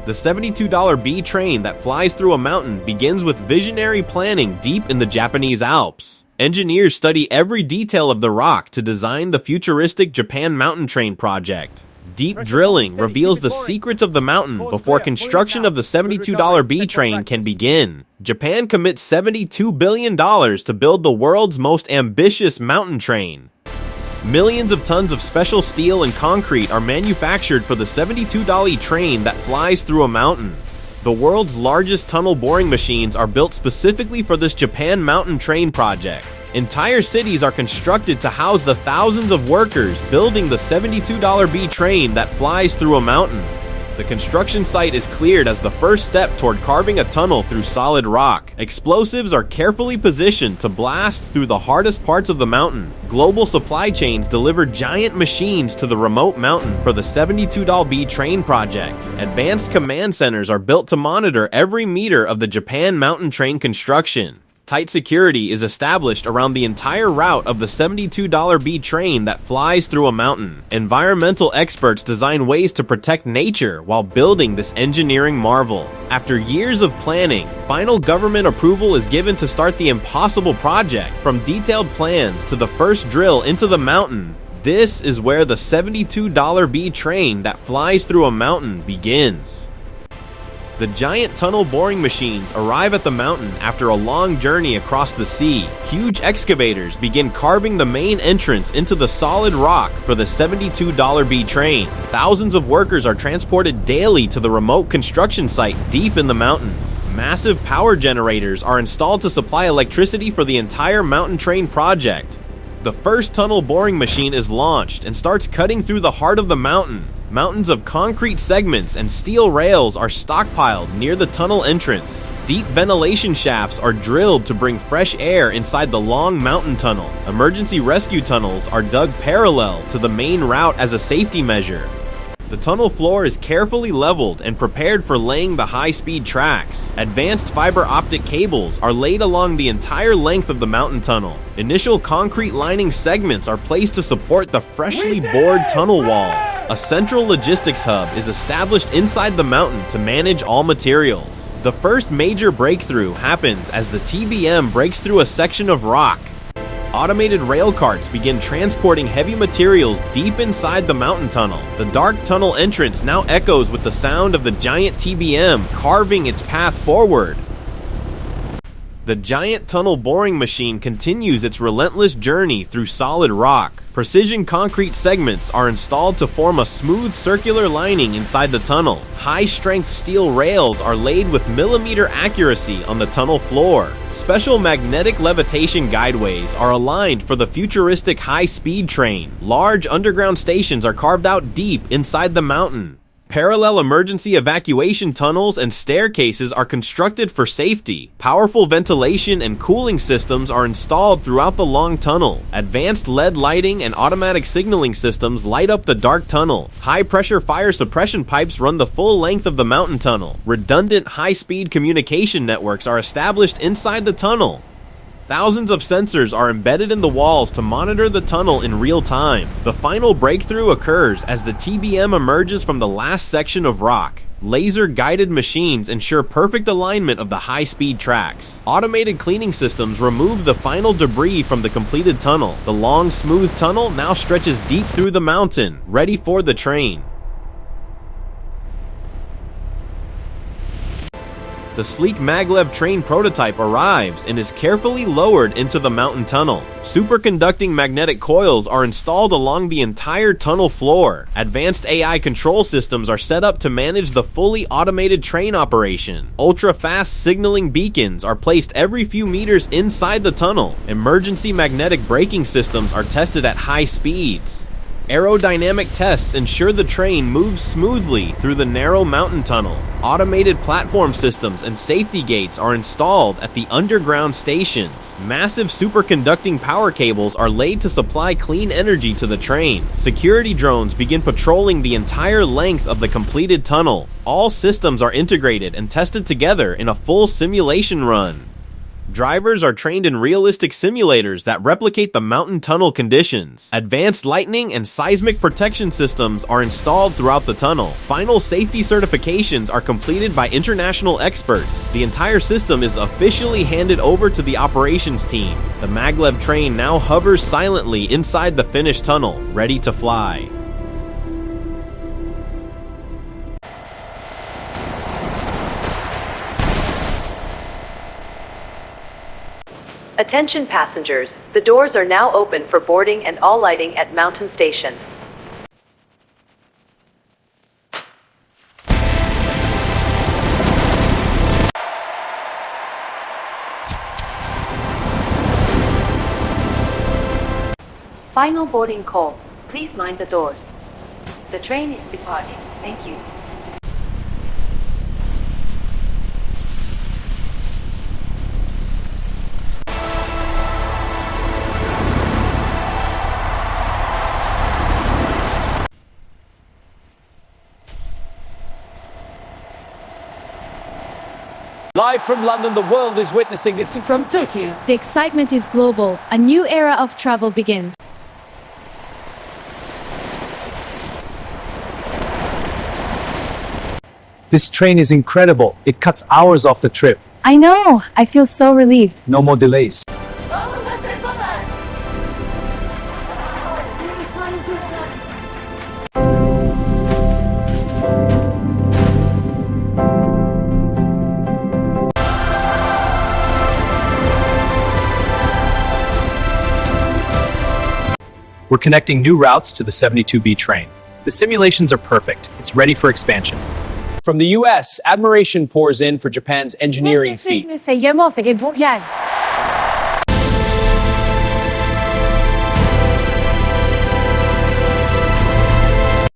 The $72 B train that flies through a mountain begins with visionary planning deep in the Japanese Alps. Engineers study every detail of the rock to design the futuristic Japan mountain train project. Deep drilling reveals the secrets of the mountain before construction of the $72 B train can begin. Japan commits $72 billion to build the world's most ambitious mountain train. Millions of tons of special steel and concrete are manufactured for the $72 train that flies through a mountain. The world's largest tunnel boring machines are built specifically for this Japan mountain train project. Entire cities are constructed to house the thousands of workers building the $72 B train that flies through a mountain. The construction site is cleared as the first step toward carving a tunnel through solid rock. Explosives are carefully positioned to blast through the hardest parts of the mountain. Global supply chains deliver giant machines to the remote mountain for the $72 B train project. Advanced command centers are built to monitor every meter of the Japan mountain train construction. Tight security is established around the entire route of the $72 B train that flies through a mountain. Environmental experts design ways to protect nature while building this engineering marvel. After years of planning, final government approval is given to start the impossible project. From detailed plans to the first drill into the mountain, this is where the $72 B train that flies through a mountain begins. The giant tunnel boring machines arrive at the mountain after a long journey across the sea. Huge excavators begin carving the main entrance into the solid rock for the $72 B train. Thousands of workers are transported daily to the remote construction site deep in the mountains. Massive power generators are installed to supply electricity for the entire mountain train project. The first tunnel boring machine is launched and starts cutting through the heart of the mountain. Mountains of concrete segments and steel rails are stockpiled near the tunnel entrance. Deep ventilation shafts are drilled to bring fresh air inside the long mountain tunnel. Emergency rescue tunnels are dug parallel to the main route as a safety measure. The tunnel floor is carefully leveled and prepared for laying the high-speed tracks. Advanced fiber optic cables are laid along the entire length of the mountain tunnel. Initial concrete lining segments are placed to support the freshly bored tunnel walls. A central logistics hub is established inside the mountain to manage all materials. The first major breakthrough happens as the TBM breaks through a section of rock. Automated rail carts begin transporting heavy materials deep inside the mountain tunnel. The dark tunnel entrance now echoes with the sound of the giant TBM carving its path forward. The giant tunnel boring machine continues its relentless journey through solid rock. Precision concrete segments are installed to form a smooth circular lining inside the tunnel. High-strength steel rails are laid with millimeter accuracy on the tunnel floor. Special magnetic levitation guideways are aligned for the futuristic high-speed train. Large underground stations are carved out deep inside the mountain. Parallel emergency evacuation tunnels and staircases are constructed for safety. Powerful ventilation and cooling systems are installed throughout the long tunnel. Advanced LED lighting and automatic signaling systems light up the dark tunnel. High-pressure fire suppression pipes run the full length of the mountain tunnel. Redundant high-speed communication networks are established inside the tunnel. Thousands of sensors are embedded in the walls to monitor the tunnel in real time. The final breakthrough occurs as the TBM emerges from the last section of rock. Laser-guided machines ensure perfect alignment of the high-speed tracks. Automated cleaning systems remove the final debris from the completed tunnel. The long, smooth tunnel now stretches deep through the mountain, ready for the train. The sleek Maglev train prototype arrives and is carefully lowered into the mountain tunnel. Superconducting magnetic coils are installed along the entire tunnel floor. Advanced AI control systems are set up to manage the fully automated train operation. Ultra-fast signaling beacons are placed every few meters inside the tunnel. Emergency magnetic braking systems are tested at high speeds. Aerodynamic tests ensure the train moves smoothly through the narrow mountain tunnel. Automated platform systems and safety gates are installed at the underground stations. Massive superconducting power cables are laid to supply clean energy to the train. Security drones begin patrolling the entire length of the completed tunnel. All systems are integrated and tested together in a full simulation run. Drivers are trained in realistic simulators that replicate the mountain tunnel conditions. Advanced lightning and seismic protection systems are installed throughout the tunnel. Final safety certifications are completed by international experts. The entire system is officially handed over to the operations team. The Maglev train now hovers silently inside the finished tunnel, ready to fly. Attention passengers, the doors are now open for boarding and all lighting at Mountain Station. Final boarding call. Please mind the doors. The train is departing. Thank you. Live from London, the world is witnessing this. From Tokyo, The excitement is global. A new era of travel begins. This train is incredible. It cuts hours off the trip. I know. I feel so relieved. No more delays. We're connecting new routes to the 72B train. The simulations are perfect. It's ready for expansion. From the US, admiration pours in for Japan's engineering feat. C'est vraiment fait bon.